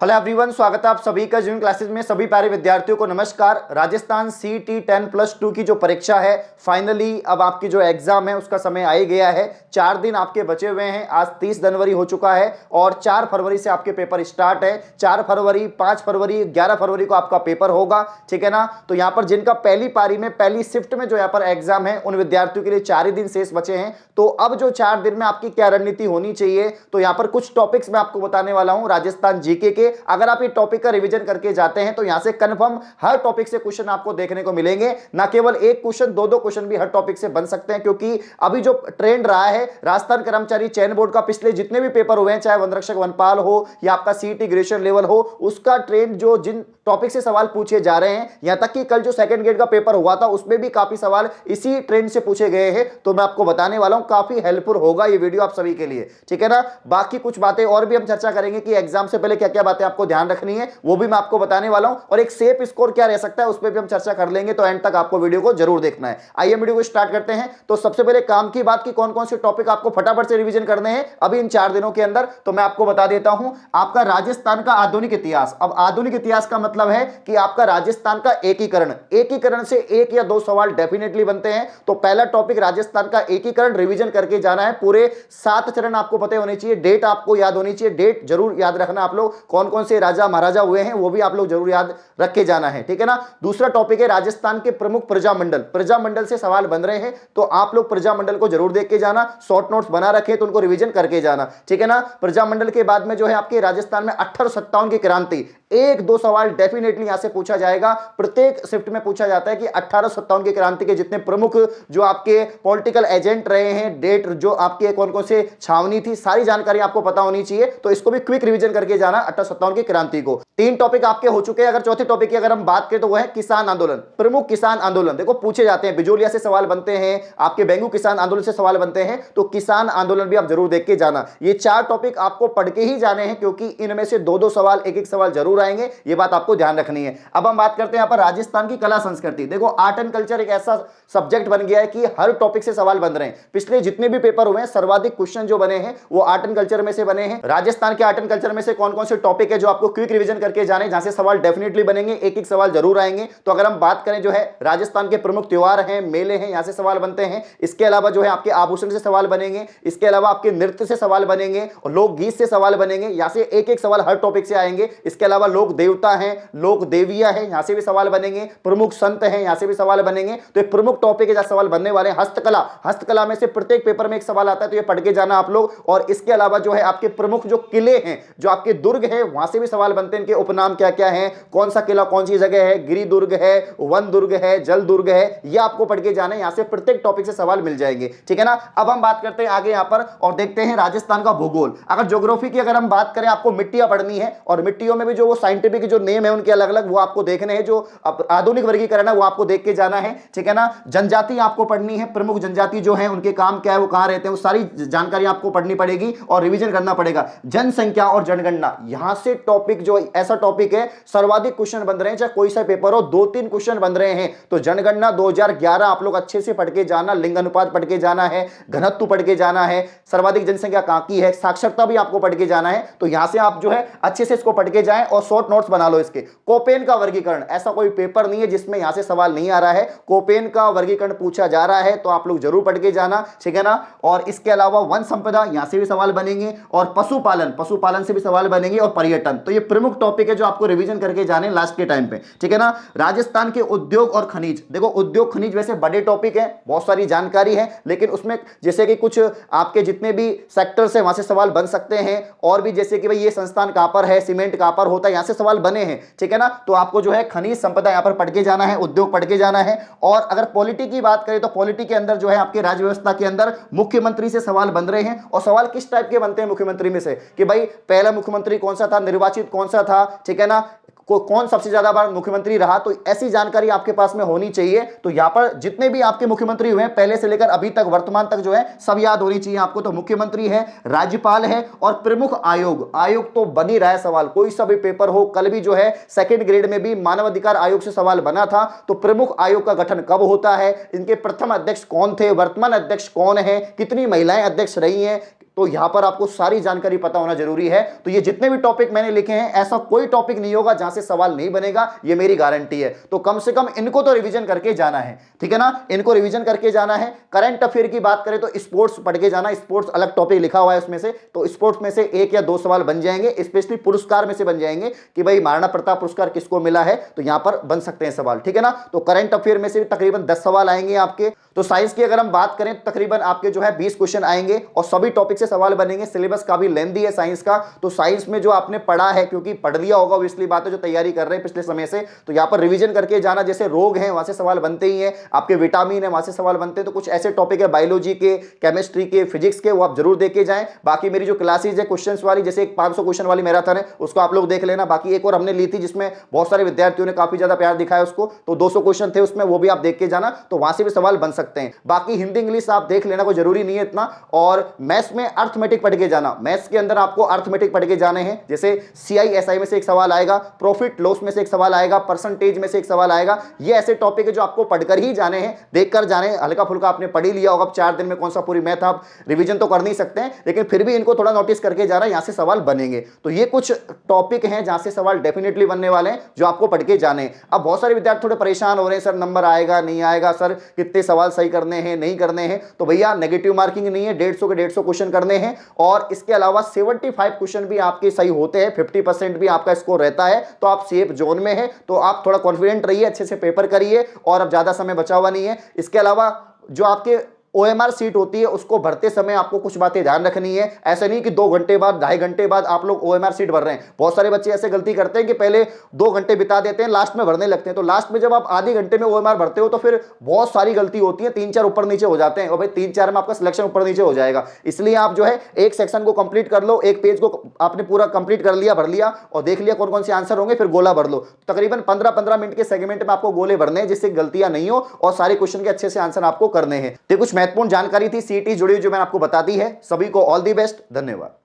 Hello everyone, स्वागत है आप सभी का जून क्लासेस में। सभी प्यारे विद्यार्थियों को नमस्कार। राजस्थान सीटी 10+2 की जो परीक्षा है, फाइनली अब आपकी जो एग्जाम है उसका समय आ ही गया है। 4 दिन आपके बचे हुए हैं। आज 30 जनवरी हो चुका है और 4 फरवरी से आपके पेपर स्टार्ट है। 4 फरवरी, 5 फरवरी, 11 फरवरी को आपका पेपर होगा, ठीक है ना। तो यहाँ पर जिनका पहली पारी में पहली शिफ्ट में जो यहाँ पर एग्जाम है, उन विद्यार्थियों के लिए 4 ही दिन शेष बचे हैं। तो अब जो 4 दिन में आपकी क्या रणनीति होनी चाहिए, तो यहाँ पर कुछ टॉपिक्स मैं आपको बताने वाला हूं राजस्थान जीके के। अगर आप ये टॉपिक का रिवीजन करके जाते हैं तो यहां से कंफर्म हर टॉपिक से क्वेश्चन आपको देखने को मिलेंगे। ना केवल एक क्वेश्चन, दो क्वेश्चन भी हर टॉपिक से बन सकते हैं, क्योंकि अभी जो ट्रेंड रहा है राजस्थान कर्मचारी चयन बोर्ड का, पिछले जितने भी पेपर हुए हैं, चाहे वनरक्षक वनपाल हो या आपका सीटी ग्रेजुएशन लेवल हो, उसका ट्रेंड जो जिन टॉपिक से सवाल पूछे जा रहे हैं, यहां तक कि कल जो सेकंड ग्रेड का पेपर हुआ था उसमें भी काफी सवाल इसी ट्रेंड से पूछे गए हैं। तो मैं आपको बताने वाला हूं, काफी हेल्पफुल होगा ये वीडियो आप सभी के लिए, ठीक है ना। बाकी कुछ बातें और भी हम चर्चा करेंगे कि एग्जाम से पहले क्या क्या बातें आपको ध्यान रखनी है, वो भी मैं आपको बताने वाला हूं। और एक सेफ स्कोर क्या रह सकता है उस पर भी हम चर्चा कर लेंगे। तो एंड तक आपको वीडियो को जरूर देखना है। आइए वीडियो को स्टार्ट करते हैं। तो सबसे पहले काम की बात की कौन कौन से टॉपिक आपको फटाफट से रिवीजन करने हैं अभी इन 4 दिनों के अंदर, तो मैं आपको बता देता हूं। आपका राजस्थान का आधुनिक इतिहास। अब आधुनिक इतिहास का मतलब है कि आपका राजस्थान का एकीकरण से 1 या 2 सवाल डेफिनेटली बनते हैं। तो पहला टॉपिक राजस्थान का एकीकरण रिवीजन करके जाना है। पूरे 7 चरण आपको पता होने चाहिए। डेट आपको याद होनी चाहिए, डेट जरूर याद रखना आप लोग। कौन कौन से राजा महाराजा हुए हैं वो भी आप लोग जरूर याद रख के जाना है, ठीक है ना। दूसरा टॉपिक है राजस्थान के प्रमुख प्रजामंडल से सवाल बन रहे हैं, तो आप लोग प्रजामंडल को जरूर देख के जाना। शॉर्ट नोट्स बना रखे तो उनको रिवीजन करके जाना, ठीक है ना। प्रजामंडल के बाद में जो है आपके राजस्थान में 1857 की क्रांति, 1-2 सवाल डेफिनेटली यहां से पूछा जाएगा। प्रत्येक शिफ्ट में पूछा जाता है कि 1857 की क्रांति के जितने प्रमुख जो आपके पॉलिटिकल एजेंट रहे हैं, डेट जो आपके कौन कौन से छावनी थी, सारी जानकारी आपको पता होनी चाहिए। तो इसको भी क्विक रिवीजन करके जाना 1857 की क्रांति को। 3 टॉपिक आपके हो चुके हैं। अगर चौथे टॉपिक की अगर हम बात करें तो वो है किसान आंदोलन, प्रमुख किसान आंदोलन। देखो पूछे जाते हैं, बिजोलिया से सवाल बनते हैं, आपके बेंगू किसान आंदोलन से सवाल बनते हैं, तो किसान आंदोलन भी आप जरूर देख के जाना। ये 4 टॉपिक आपको पढ़ के ही जाने हैं, क्योंकि इनमें से 2-2 सवाल, 1-1 सवाल जरूर आएंगे। ये बात आपको ध्यान रखनी है। अब हम बात करते हैं यहां पर राजस्थान की कला संस्कृति। देखो आर्ट एंड कल्चर एक ऐसा सब्जेक्ट बन गया है कि हर टॉपिक से सवाल बन रहे हैं। पिछले जितने भी पेपर हुए हैं, सर्वाधिक क्वेश्चन जो बने हैं वो आर्ट एंड कल्चर में से बने हैं। राजस्थान के आर्ट एंड कल्चर में से कौन कौन से टॉपिक है जो आपको क्विक रिवीजन करके जाने, जहां से सवाल डेफिनेटली बनेंगे, 1-1 सवाल जरूर आएंगे। तो अगर हम बात करें जो है राजस्थान के प्रमुख त्योहार हैं, मेले हैं, यहां से सवाल बनते हैं। इसके अलावा जो है आपके आभूषण से सवाल बनेंगे, इसके अलावा आपके नृत्य से सवाल बनेंगे और लोकगीत से सवाल बनेंगे। यहां से 1-1 सवाल हर टॉपिक से आएंगे। इसके अलावा लोक देवता है, लोक देवियां है, यहां से भी सवाल बनेंगे। प्रमुख संत हैं, यहां से भी सवाल बनेंगे। तो एक प्रमुख टॉपिक है जहां सवाल बनने वाले हैं। हस्तकला में से प्रत्येक पेपर में एक सवाल आता है, तो ये पढ़ के जाना आप लोग। और इसके अलावा जो है आपके प्रमुख जो किले हैं, जो आपके दुर्ग है, वहां से भी सवाल बनते हैं। इनके उपनाम क्या क्या है, कौन सा किला कौन सी जगह है, गिरी दुर्ग है, वन दुर्ग है, जल दुर्ग है, ये आपको पढ़ के जाना है। यहां से प्रत्येक टॉपिक से सवाल मिल जाएंगे, ठीक है ना। अब हम बात करते हैं आगे यहां पर और देखते हैं राजस्थान का भूगोल। अगर ज्योग्राफी की अगर हम बात करें, आपको मिट्टियां पढ़नी है और मिट्टियों में भी जो वो साइंटिफिक जो नेम है उनके अलग अलग, वो आपको देखने हैं। जो आधुनिक वर्गीकरण है वो आपको देख के जाना है, ठीक है ना। जनजाति आपको पढ़नी है, प्रमुख जनजाति जो है उनके काम क्या है, वो कहां रहते हैं, वो सारी जानकारी आपको पढ़नी पड़ेगी और रिवीजन करना पड़ेगा। जनसंख्या और जनगणना, यहां से टॉपिक जो ऐसा टॉपिक है सर्वाधिक क्वेश्चन बन रहे हैं, चाहे कोई सा पेपर हो, 2-3 क्वेश्चन बन रहे हैं। तो जनगणना 2011 आप लोग अच्छे से पढ़ के जाना। लिंग अनुपात पढ़ के जाना है, घनत्व पढ़ के जाना है, सर्वाधिक जनसंख्या कहां की है, साक्षरता भी आपको पढ़ के जाना है। तो यहां से आप जो है अच्छे से इसको पढ़ के जाएं और शॉर्ट नोट्स बना लो इसके। कोपेन का वर्गीकरण, ऐसा कोई पेपर नहीं है जिसमें यहां से सवाल नहीं आ रहा है। कोपेन का वर्गीकरण पूछा जा रहा है, तो आप लोग जरूर पढ़ के जाना, ठीक है ना। और इसके अलावा वन संपदा, यहां से भी सवाल बनेंगे और पशुपालन से भी सवाल बनेंगे और पर्यटन। तो ये प्रमुख टॉपिक है जो आपको रिवीजन करके जाने लास्ट के टाइम पे, ठीक है ना। राजस्थान के उद्योग और खनिज, देखो उद्योग खनिज वैसे बड़े टॉपिक है, बहुत सारी जानकारी है, लेकिन उसमें जैसे कि कुछ आपके जितने भी सेक्टर्स है वहां से सवाल बन सकते हैं। और भी जैसे कि भाई ये संस्थान कहां पर है, सीमेंट कहां पर होता है, यहां से सवाल बने हैं, ठीक है ना। तो आपको जो है खनिज संपदा यहां पर पढ़ के जाना है, उद्योग पढ़ के जाना है। और अगर पॉलिटी की बात करें तो पॉलिटी के अंदर जो है आपके राज्य व्यवस्था के अंदर मुख्यमंत्री से सवाल बन रहे हैं। और सवाल किस टाइप के बनते हैं मुख्यमंत्री में से, कि भाई पहला मुख्यमंत्री कौन सा था, निर्वाचित कौन सा था, ठीक है ना, कौन सबसे ज्यादा बार मुख्यमंत्री रहा। तो ऐसी जानकारी आपके पास में होनी चाहिए। तो यहां पर जितने भी आपके मुख्यमंत्री हुए हैं पहले से लेकर अभी तक वर्तमान तक जो है सब याद होनी चाहिए आपको। तो मुख्यमंत्री है, राज्यपाल है और प्रमुख आयोग तो बन ही रहा है सवाल, कोई सा भी पेपर हो। कल भी जो है सेकंड ग्रेड में भी मानव अधिकार आयोग से सवाल बना था। तो प्रमुख आयोग का गठन कब होता है, इनके प्रथम अध्यक्ष कौन थे, वर्तमान अध्यक्ष कौन है, कितनी महिलाएं अध्यक्ष रही हैं, तो यहां पर आपको सारी जानकारी पता होना जरूरी है। तो ये जितने भी टॉपिक मैंने लिखे हैं, ऐसा कोई टॉपिक नहीं होगा जहां से सवाल नहीं बनेगा, ये मेरी गारंटी है। तो कम से कम इनको तो रिवीजन करके जाना है, ठीक है ना, इनको रिवीजन करके जाना है। करंट अफेयर की बात करें तो स्पोर्ट्स पढ़ के जाना, स्पोर्ट्स अलग टॉपिक लिखा हुआ है उसमें से, तो स्पोर्ट्स में से 1 या 2 सवाल बन जाएंगे, स्पेशली पुरस्कार में से बन जाएंगे कि भाई महाराणा प्रताप पुरस्कार किसको मिला है, तो यहां पर बन सकते हैं सवाल, ठीक है ना। तो करंट अफेयर में से भी तकरीबन 10 सवाल आएंगे आपके। तो साइंस की अगर हम बात करें तो तकरीबन आपके जो है 20 क्वेश्चन आएंगे और सभी टॉपिक से सवाल बनेंगे। सिलेबस काफी लेंथी है साइंस का, तो साइंस में जो आपने पढ़ा है, क्योंकि पढ़ लिया होगा ऑब्वियसली बात है, जो तैयारी कर रहे हैं पिछले समय से, तो यहां पर रिवीजन करके जाना। जैसे रोग हैं वहां से सवाल बनते ही हैं, आपके विटामिन है वहां से सवाल बनते हैं, तो कुछ ऐसे टॉपिक है बायोलॉजी के, केमिस्ट्री के, फिजिक्स के, वो आप जरूर देख के जाएं। बाकी मेरी जो क्लासेज है क्वेश्चंस वाली, जैसे एक 500 क्वेश्चन वाली मैराथन है, उसको आप लोग देख लेना। बाकी एक और हमने ली थी जिसमें बहुत सारे विद्यार्थियों ने काफी ज्यादा प्यार दिखाया उसको, तो 200 क्वेश्चन थे उसमें, वो भी आप देख के जाना, तो वहां से भी सवाल बन सकते हैं। बाकी हिंदी इंग्लिश आप देख लेना, कोई जरूरी नहीं है इतना। और मैथ्स में अर्थमेटिक पढ़ के जाना, मैथ्स के अंदर आपको अर्थमेटिक पढ़ के जाने हैं। जैसे CISI में से एक सवाल आएगा, प्रॉफिट लॉस में से एक सवाल आएगा, परसेंटेज में से एक सवाल आएगा। ये ऐसे टॉपिक है जो आपको पढ़कर ही जाने हैं, देखकर जाने। हल्का फुल्का आपने पढ़ ही लिया होगा, 4 दिन में कौन सा पूरी मैथ आप रिवीजन तो कर नहीं सकते हैं, लेकिन फिर भी इनको थोड़ा नोटिस करके जाना, यहां से सवाल बनेंगे। तो ये कुछ टॉपिक हैं जहां से सवाल डेफिनेटली बनने वाले हैं, जो आपको पढ़ के जाने हैं। अब बहुत सारे विद्यार्थी थोड़े परेशान हो रहे हैं, सर नंबर आएगा नहीं आएगा, सर कितने सवाल सही करने हैं नहीं करने हैं। तो भैया नेगेटिव मार्किंग नहीं है, 150 के 150 क्वेश्चन करने हैं। और इसके अलावा 75 क्वेश्चन भी आपके सही होते हैं, 50% भी आपका स्कोर रहता है, तो आप सेफ जोन में है। तो आप थोड़ा कॉन्फिडेंट रहिए, अच्छे से पेपर करिए, और अब ज्यादा समय बचा हुआ नहीं है। इसके अलावा जो आपके OMR सीट होती है, उसको भरते समय आपको कुछ बातें ध्यान रखनी है। ऐसा नहीं कि 2 घंटे बाद 2.5 घंटे बाद आप लोग OMR सीट भर रहे हैं। बहुत सारे बच्चे ऐसे गलती करते हैं कि पहले 2 घंटे बिता देते हैं, लास्ट में भरने लगते हैं। तो लास्ट में जब आप आधे घंटे में OMR भरते हो तो फिर बहुत सारी गलती होती है, 3-4 ऊपर नीचे हो जाते हैं, और भाई 3-4 में आपका सिलेक्शन ऊपर नीचे हो जाएगा। इसलिए आप जो है एक सेक्शन को कंप्लीट कर लो, एक पेज को आपने पूरा कंप्लीट कर लिया, भर लिया, और देख लिया कौन कौन से आंसर होंगे, फिर गोला भर लो। तकरीबन 15-15 मिनट के सेगमेंट में आपको गोले भरने हैं, जिससे गलतियां नहीं हो और सारे क्वेश्चन के अच्छे से आंसर आपको करने हैं। तो कुछ महत्वपूर्ण जानकारी थी CET जुड़ी हुई जो मैंने आपको बता दी है। सभी को ऑल दी बेस्ट, धन्यवाद।